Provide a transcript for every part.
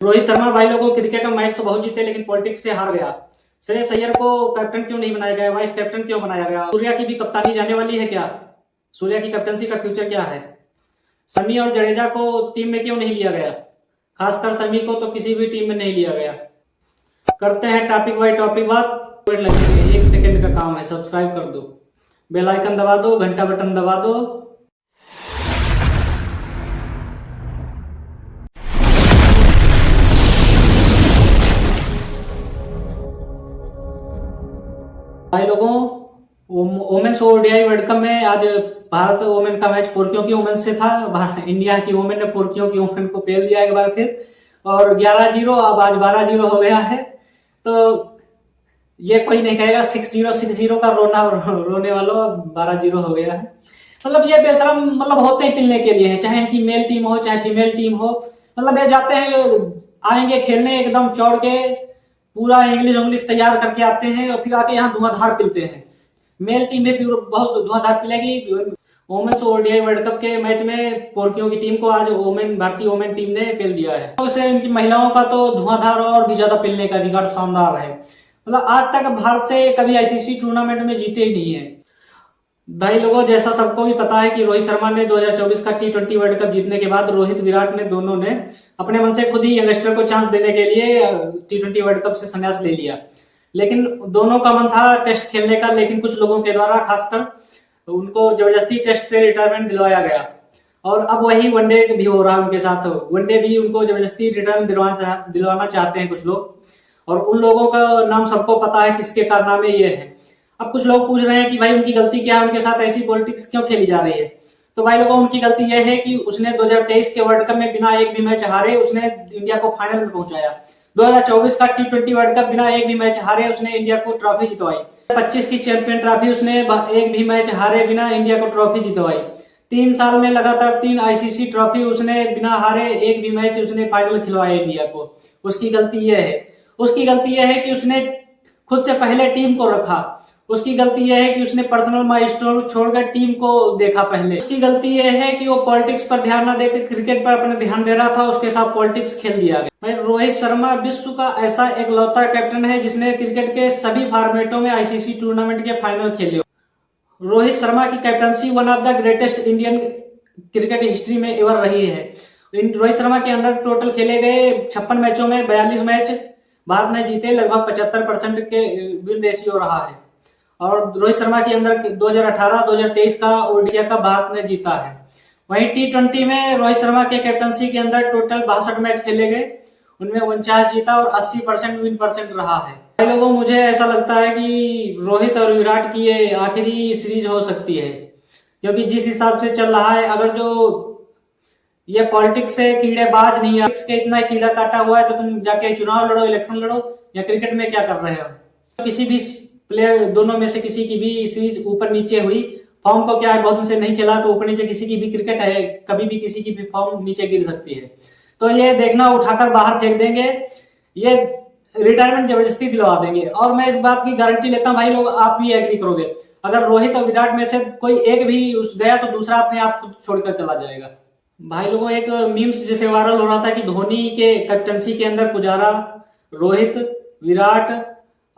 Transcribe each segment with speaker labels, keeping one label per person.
Speaker 1: रोहित शर्मा भाई लोगों क्रिकेट में मैच तो बहुत जीते लेकिन पॉलिटिक्स से हार गया। श्रेयस अय्यर को कैप्टन क्यों नहीं बनाया गया, वाइस कैप्टन क्यों बनाया गया? सूर्या की भी कप्तानी जाने वाली है क्या? सूर्या की कैप्टनसी का फ्यूचर क्या है? शमी और जडेजा को टीम में क्यों नहीं लिया गया? खासकर शमी को तो किसी भी टीम में नहीं लिया गया। करते हैं टॉपिक बाय टॉपिक बात। लगेंगे 1 सेकंड का काम है, सब्सक्राइब कर दो, बेल आइकन दबा दो, घंटा बटन दबा दो। भाई लोगों, वोमेन्स ओडीआई वर्ल्ड कप में आज भारत वोमेन का मैच पोर्कियों की वोमेन से था। इंडिया की वोमेन ने पोर्कियों की वोमेन को पेल दिया एक बार फिर, और 11-0 अब आज 12-0 हो गया है। तो ये कोई नहीं कहेगा 6-0 का रोने वालों, 12-0 हो गया है। मतलब ये बेशरम मतलब होते ही पिलने के लिए है, चाहे इनकी मेल टीम हो चाहे फीमेल टीम हो। मतलब ये जाते हैं, आएंगे खेलने एकदम चौड़ के, पूरा इंग्लिश तैयार करके आते हैं और फिर आके यहाँ धुआंधार पिलते हैं। मेल टीम भी बहुत धुआंधार पिलेगी। वोमेन्स ओडीआई वर्ल्ड कप के मैच में पोर्कियों की टीम को आज भारतीय वोमेन टीम ने पेल दिया है। तो इसे इनकी महिलाओं का तो धुआंधार और भी ज्यादा पिलने का रिकॉर्ड शानदार है। मतलब आज तक भारत से कभी आईसीसी टूर्नामेंट में जीते ही नहीं है। भाई लोगों, जैसा सबको भी पता है कि रोहित शर्मा ने 2024 का T20 वर्ल्ड कप जीतने के बाद रोहित विराट ने दोनों ने अपने मन से खुद ही यंगस्टर को चांस देने के लिए T20 वर्ल्ड कप से संन्यास ले लिया। लेकिन दोनों का मन था टेस्ट खेलने का, लेकिन कुछ लोगों के द्वारा खासकर उनको जबरदस्ती टेस्ट से रिटायरमेंट दिलवाया गया। और अब वही वनडे भी हो रहा है उनके साथ। वनडे भी उनको जबरदस्ती रिटायरमेंट दिलवाना चाहते हैं कुछ लोग, और उन लोगों का नाम सबको पता है किसके कारनामे ये है। अब कुछ लोग पूछ रहे हैं कि भाई उनकी गलती क्या है, उनके साथ ऐसी पॉलिटिक्स क्यों खेली जा रही है? तो भाई लोगों, उनकी गलती यह है कि उसने 2023 के वर्ल्ड कप में बिना एक भी मैच हारे उसने इंडिया को फाइनल में पहुंचाया। 2024 का T20 वर्ल्ड कप बिना एक भी मैच हारे उसने इंडिया को ट्रॉफी जितवाई। 25 की चैंपियन ट्रॉफी उसने एक भी मैच हारे बिना इंडिया को ट्रॉफी जितवाई। 3 साल में लगातार 3 आईसीसी ट्रॉफी उसने बिना हारे एक भी मैच उसने फाइनल खिलवाया इंडिया को। उसकी गलती यह है। उसकी गलती यह है कि उसने खुद से पहले टीम को रखा। उसकी गलती यह है कि उसने पर्सनल माइलस्टोन छोड़कर टीम को देखा पहले। उसकी गलती यह है कि वो पॉलिटिक्स पर ध्यान न देकर क्रिकेट पर अपने ध्यान दे रहा था, उसके साथ पॉलिटिक्स खेल दिया गया। भाई, रोहित शर्मा विश्व का ऐसा एक लौता कैप्टन है जिसने क्रिकेट के सभी फॉर्मेटों में आईसीसी टूर्नामेंट के फाइनल खेले। रोहित शर्मा की captaincy one of the greatest Indian cricket history में एवर रही है। रोहित शर्मा के अंडर टोटल खेले गए 56 मैचों में 42 मैच भारत ने जीते, लगभग 75% के विन रेशियो रहा है। और रोहित शर्मा के अंदर 2018-2023 का ओडिशा का भारत ने जीता है। वहीं T20 में रोहित शर्मा के कैप्टनसी के अंदर टोटल 62 मैच खेले गए, उनमें 49 जीता और 80% विन परसेंट रहा है। भाई लोगों, मुझे ऐसा लगता है कि रोहित और विराट की ये आखिरी सीरीज हो सकती है, क्योंकि जिस हिसाब से चल रहा है, अगर जो ये पॉलिटिक्स से कीड़ेबाज नहीं है, के इतना कीड़ा काटा हुआ है, तो तुम जाके चुनाव लड़ो, इलेक्शन लड़ो, या क्रिकेट में क्या कर रहे हो? किसी भी प्लेयर दोनों में से किसी की भी सीरीज ऊपर नीचे हुई, फॉर्म को क्या है, बहुत दिन से नहीं खेला तो ऊपर नीचे किसी की भी क्रिकेट है, कभी भी किसी की भी फॉर्म नीचे गिर सकती है। तो ये देखना, उठाकर बाहर फेंक देंगे, ये रिटायरमेंट जबरदस्ती दिलवा देंगे। और मैं इस बात की गारंटी लेता हूं, भाई लोग आप भी एग्री करोगे, अगर रोहित और विराट में से कोई एक भी उस गया तो दूसरा अपने आप खुद छोड़कर चला जाएगा। भाई लोगों, एक मीम्स जैसे वायरल हो रहा था कि धोनी के कैप्टनसी के अंदर पुजारा, रोहित, विराट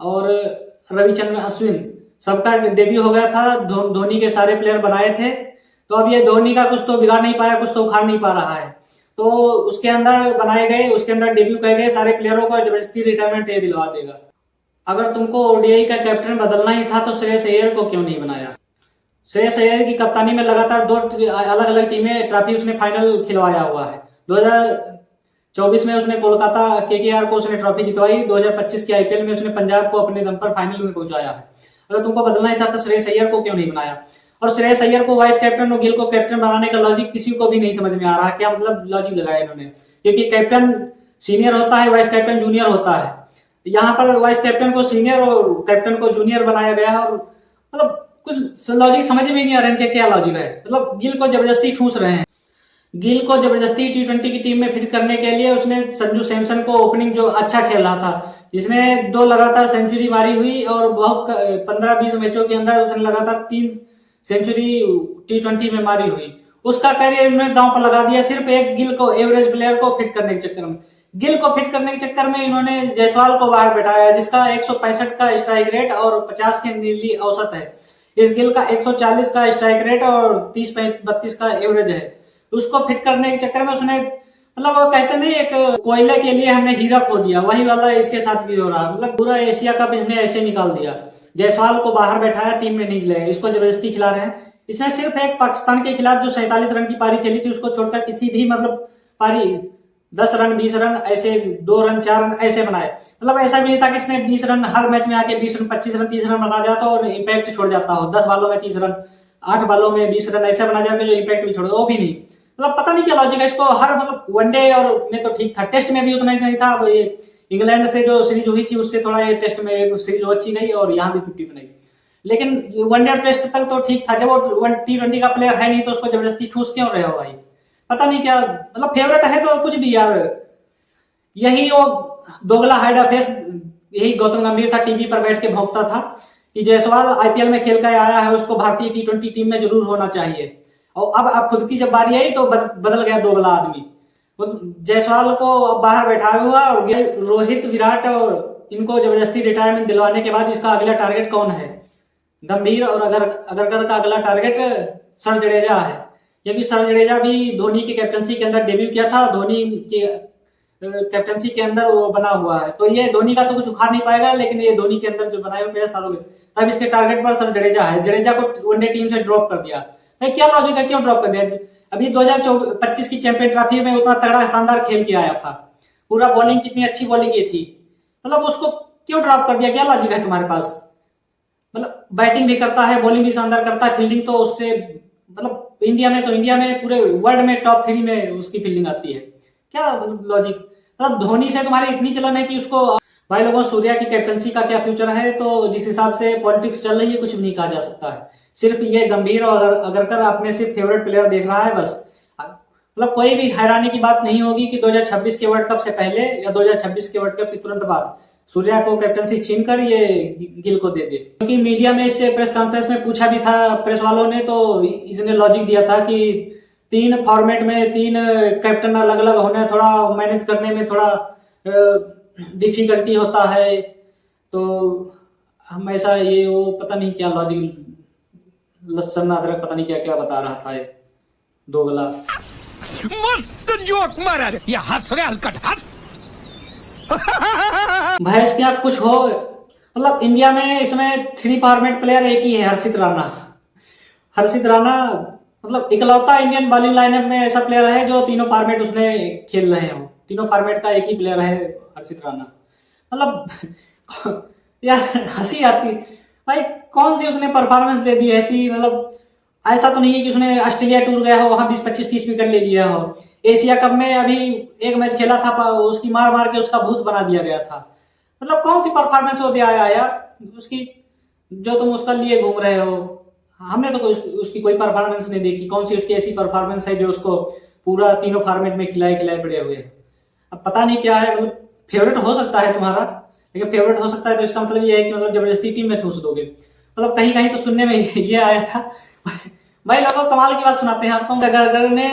Speaker 1: और रविचंद्रन अश्विन सबका डेब्यू हो गया था। धोनी के सारे प्लेयर बनाए थे। तो अब ये धोनी का कुछ तो बिगाड़ नहीं पाया, कुछ तो उखाड़ नहीं पा रहा है, तो उसके अंदर बनाए गए, उसके अंदर डेब्यू किए गए सारे प्लेयरों को जबरदस्ती रिटायरमेंट ये दिलवा देगा। अगर तुमको ओडीआई का कैप्टन बदलना ही था तो श्रेयस अय्यर को क्यों नहीं बनाया? श्रेयस अय्यर की कप्तानी में लगातार 2 अलग अलग टीमें ट्रॉफी उसने फाइनल खिलवाया हुआ है। 2024 में उसने कोलकाता केकेआर को उसने ट्रॉफी जितवाई। 2025 के आईपीएल में उसने पंजाब को अपने दम पर फाइनल में पहुंचाया है। अगर तुमको बदलना ही था तो श्रेयस अय्यर को क्यों नहीं बनाया? और श्रेयस अय्यर को वाइस कैप्टन और गिल को कैप्टन बनाने का लॉजिक किसी को भी नहीं समझ में आ रहा है। क्या मतलब लॉजिक लगाया इन्होंने? क्योंकि कैप्टन सीनियर होता है, वाइस कैप्टन जूनियर होता है। यहाँ पर वाइस कैप्टन को सीनियर और कैप्टन को जूनियर बनाया गया है, और मतलब कुछ लॉजिक समझ में नहीं आ रहा है क्या लॉजिक है। मतलब गिल को जबरदस्ती ठूस रहे हैं। गिल को जबरदस्ती T20 की टीम में फिट करने के लिए उसने संजू सैमसन को ओपनिंग, जो अच्छा खेल रहा था, जिसने 2 लगातार सेंचुरी मारी हुई और बहुत 15-20 मैचों के अंदर उसने लगातार 3 सेंचुरी T20 में मारी हुई, उसका कैरियर उन्होंने दांव पर लगा दिया सिर्फ एक गिल को, एवरेज प्लेयर को फिट करने के चक्कर में। गिल को फिट करने के चक्कर में इन्होंने जायसवाल को बाहर बैठाया, जिसका 165 का स्ट्राइक रेट और 50 की नीली औसत है। इस गिल का 140 का स्ट्राइक रेट और 30-32 का एवरेज है। उसको फिट करने के चक्कर में उसने, मतलब वो कहते नहीं, एक कोयले के लिए हमने हीरा खो दिया, वही वाला इसके साथ भी हो रहा। मतलब पूरा एशिया कप इसने ऐसे निकाल दिया। जायसवाल को बाहर बैठाया, टीम में नहीं ले, इसको जबरदस्ती खिला रहे हैं। इसने सिर्फ एक पाकिस्तान के खिलाफ जो 47 रन की पारी खेली थी, उसको छोड़कर किसी भी मतलब पारी 10 रन 20 रन ऐसे 2 रन 4 रन ऐसे बनाए। मतलब ऐसा भी नहीं था कि इसने 20 रन हर मैच में आके 20 रन 25 रन 30 रन बना जाता और इम्पैक्ट छोड़ जाता हो। 10 बालों में 30 रन, 8 बालों में 20 रन ऐसा बना जाता जो इम्पैक्ट भी छोड़, वो भी नहीं। मतलब पता नहीं क्या लॉजिक है इसको। हर मतलब वनडे और में तो ठीक था, टेस्ट में भी उतना ही नहीं था। ये इंग्लैंड से जो सीरीज हुई थी उससे थोड़ा ये टेस्ट में सीरीज अच्छी नहीं और यहाँ भी 50 बनाई, लेकिन वनडे टेस्ट तक तो ठीक था। जब वो T20 का प्लेयर है नहीं तो उसको जबरदस्ती चूज क्यों रहे हो भाई? पता नहीं क्या, मतलब फेवरेट है तो कुछ भी यार। यही वो दोगला हाइडा फेस, यही गौतम गंभीर था, टीवी पर बैठ के भौंकता था कि जायसवाल आईपीएल में खेल कर आया है, उसको भारतीय T20 टीम में जरूर होना चाहिए। और अब खुद की जब बारी आई तो बदल गया दोगला आदमी। जायसवाल को अब बाहर बैठाया हुआ और रोहित, विराट और इनको जबरदस्ती रिटायरमेंट दिलवाने के बाद इसका अगला टारगेट कौन है? गंभीर और अगरकर का अगला टारगेट सर जडेजा है, क्योंकि सर जडेजा भी धोनी की कैप्टनसी के अंदर डेब्यू किया था, धोनी के कैप्टनसी के अंदर वो बना हुआ है। तो ये धोनी का तो कुछ उखाड़ नहीं पाएगा, लेकिन ये धोनी के अंदर जो बनाए हुए सालों में, तब इसके टारगेट पर सर जडेजा है। जडेजा को वनडे टीम से ड्रॉप कर दिया। क्या लॉजिक है, क्यों ड्रॉप कर दिया? अभी 2025 की चैंपियन ट्रॉफी में उतना तगड़ा शानदार खेल के आया था, पूरा बॉलिंग कितनी अच्छी बॉलिंग की थी, मतलब उसको क्यों ड्रॉप कर दिया? क्या लॉजिक है तुम्हारे पास? मतलब बैटिंग भी करता है, बॉलिंग भी शानदार करता है, फील्डिंग तो उससे मतलब इंडिया में पूरे वर्ल्ड में टॉप 3 में उसकी फील्डिंग आती है। क्या लॉजिक? मतलब धोनी से तुम्हारी इतनी चलन है कि उसको, भाई लोगों, सूर्या की कैप्टनसी का क्या फ्यूचर है? तो जिस हिसाब से पॉलिटिक्स चल रही है कुछ भी नहीं कहा जा सकता है। सिर्फ ये गंभीर और अगरकर अपने सिर्फ फेवरेट प्लेयर देख रहा है बस। मतलब कोई भी हैरानी की बात नहीं होगी कि 2026 के वर्ल्ड कप से पहले या 2026 के वर्ल्ड कप के तुरंत बाद सूर्या को कैप्टनसी छीनकर ये गिल को दे दे। क्योंकि मीडिया में इससे प्रेस कॉन्फ्रेंस में पूछा भी था प्रेस वालों ने, तो इसने लॉजिक दिया था कि 3 फॉर्मेट में 3 कैप्टन अलग अलग होने, थोड़ा मैनेज करने में थोड़ा डिफिकल्टी होता है। तो हमेशा ये वो पता नहीं क्या लॉजिक, लहसुन अदरक पता नहीं क्या क्या बता रहा था ये दोगला।
Speaker 2: मस्त जोक मारा रे, ये हंस रहे हलकट हंस।
Speaker 1: भैंस क्या कुछ हो, मतलब इंडिया में इसमें 3 फॉर्मेट प्लेयर एक ही है, हर्षित राणा। हर्षित राणा मतलब इकलौता इंडियन बॉलिंग लाइनअप में ऐसा प्लेयर है जो तीनों फॉर्मेट उसने खेल रहे हो। तीनों फॉर्मेट का एक ही प्लेयर है हर्षित राणा। मतलब यार हंसी आती भाई, कौन सी उसने परफॉर्मेंस दे दी ऐसी? मतलब ऐसा तो नहीं है कि उसने ऑस्ट्रेलिया टूर गया हो, वहां 20-25-30 विकेट ले लिया हो। एशिया कप में अभी एक मैच खेला था, उसकी मार के उसका भूत बना दिया गया था। मतलब कौन सी परफॉर्मेंस वो दे आया यार उसकी, जो तुम उसका लिए घूम रहे हो? हमने तो उसकी कोई परफॉर्मेंस नहीं देखी। कौन सी उसकी ऐसी परफॉर्मेंस है जो उसको पूरा तीनों फॉर्मेट में खिलाए पड़े हुए? अब पता नहीं क्या है। मतलब फेवरेट हो सकता है तुम्हारा, लेकिन फेवरेट हो सकता है तो इसका मतलब ये है कि मतलब जबरदस्ती टीम में ठूस दोगे। मतलब कहीं कहीं तो सुनने में ये आया था भाई लोगों, कमाल की बात सुनाते हैं आपको। अगरकर ने,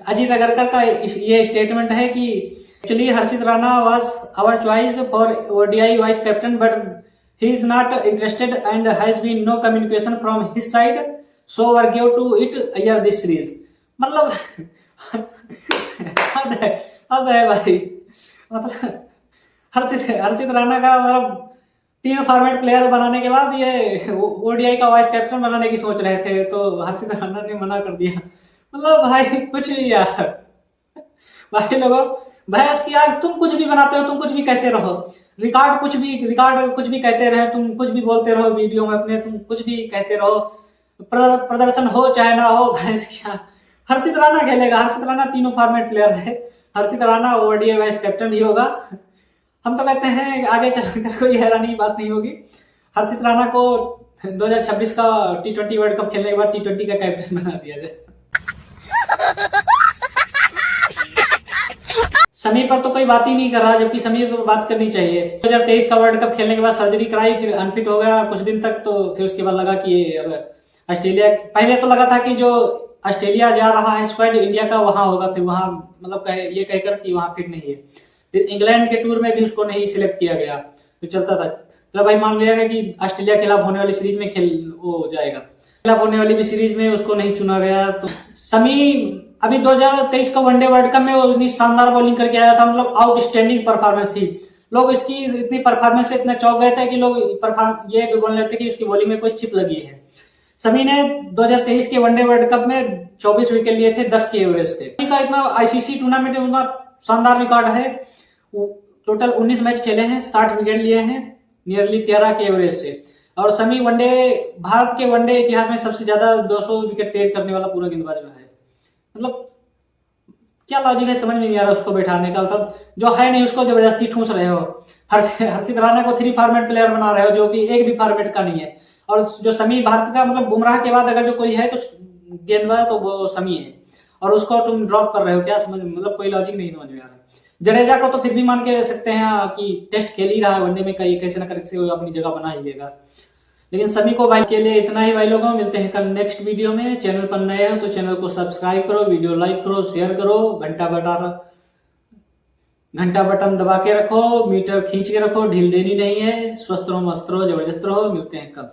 Speaker 1: अजीत अगरकर का ये स्टेटमेंट है कि actually Harshit Rana was our choice for ODI vice captain but he is not interested and has been no communication from his side, so we give to it year this series। मतलब हद है भाई। मतलब हर्षित राणा का मतलब 3 फॉर्मेट प्लेयर बनाने के बाद ये ओडीआई का वाइस कैप्टन बनाने की सोच रहे थे, तो हर्षित राणा ने मना कर दिया। मतलब भाई कुछ भी यार, भाई लोगों, भैंस की यार, तुम कुछ भी बनाते हो, तुम कुछ भी कहते रहो, रिकॉर्ड कुछ भी कहते रहे, तुम कुछ भी बोलते रहो वीडियो में अपने, तुम कुछ भी कहते रहो, प्रदर्शन हो चाहे ना हो। भैंस क्या, हर्षित राणा खेलेगा। हर्षित राणा तीनों फॉर्मेट प्लेयर है। हर्षित राणा ओडीआई वाइस कैप्टन भी होगा। हम तो कहते हैं आगे चलकर कोई हैरानी की बात नहीं होगी। हर्षित राणा को 2026 का T20 वर्ल्ड कप खेलने के बाद T20 का कैप्टन बना दिया जाए। समीर पर तो कोई बात ही नहीं कर रहा, जबकि समीर तो बात करनी चाहिए। 2023 का वर्ल्ड कप खेलने के बाद सर्जरी कराई, फिर अनफिट हो गया कुछ दिन तक, तो फिर उसके बाद लगा कि अब ऑस्ट्रेलिया, पहले तो लगा था कि जो ऑस्ट्रेलिया जा रहा है स्क्वाड इंडिया का, वहां होगा फिर वहां मतलब ये कहकर कि वहां फिट नहीं है। फिर इंग्लैंड के टूर में भी उसको नहीं सिलेक्ट किया गया, तो चलता था। चलो भाई मान लिया गया कि ऑस्ट्रेलिया के खिलाफ होने वाली सीरीज में खेल वो जाएगा, खिलाफ होने वाली भी सीरीज में उसको नहीं चुना गया। तो शमी अभी 2023 का वनडे वर्ल्ड कप में वो इतनी शानदार बॉलिंग करके आया था, मतलब आउटस्टैंडिंग परफॉर्मेंस थी। लोग इसकी इतनी परफॉर्मेंस से इतने चौंक गए थे कि लोग ये भी बोलने थे कि उसकी बॉलिंग में कोई चिप लगी है। शमी ने 2023 के वनडे वर्ल्ड कप में 24 विकेट लिए थे, 10 के एवरेज थे। शमी का इतना आईसीसी टूर्नामेंट में उनका शानदार रिकॉर्ड है, टोटल 19 मैच खेले हैं, 60 विकेट लिए हैं, नियरली 13 के एवरेज से। और शमी वनडे भारत के वनडे इतिहास में सबसे ज्यादा 200 विकेट तेज करने वाला पूरा गेंदबाज में है। मतलब क्या लॉजिक है, समझ में नहीं आ रहा उसको बैठाने का। मतलब जो है नहीं उसको जबरदस्ती ठूस रहे हो। हर्षित राणा को 3 फॉर्मेट प्लेयर बना रहे हो जो कि एक भी फॉर्मेट का नहीं है। और जो शमी भारत का मतलब बुमराह के बाद अगर जो कोई है तो गेंदबाज तो वो शमी है, और उसको तुम ड्रॉप कर रहे हो, क्या समझ, मतलब कोई लॉजिक नहीं समझ में आ रहा है। जडेजा को तो फिर भी मान के सकते हैं कि टेस्ट खेल ही रहा है, वनडे में कैसे ना कैसे वो अपनी जगह बना ही लेगा। लेकिन सभी को भाई के लिए इतना ही भाई लोगों, मिलते हैं कल नेक्स्ट वीडियो में। चैनल पर नए हो तो चैनल को सब्सक्राइब करो, वीडियो लाइक करो, शेयर करो, घंटा बटन दबा के रखो, मीटर खींच के रखो, ढील देनी नहीं है। स्वस्थ रहो, मस्त रहो, जबरदस्त रहो। मिलते हैं कल।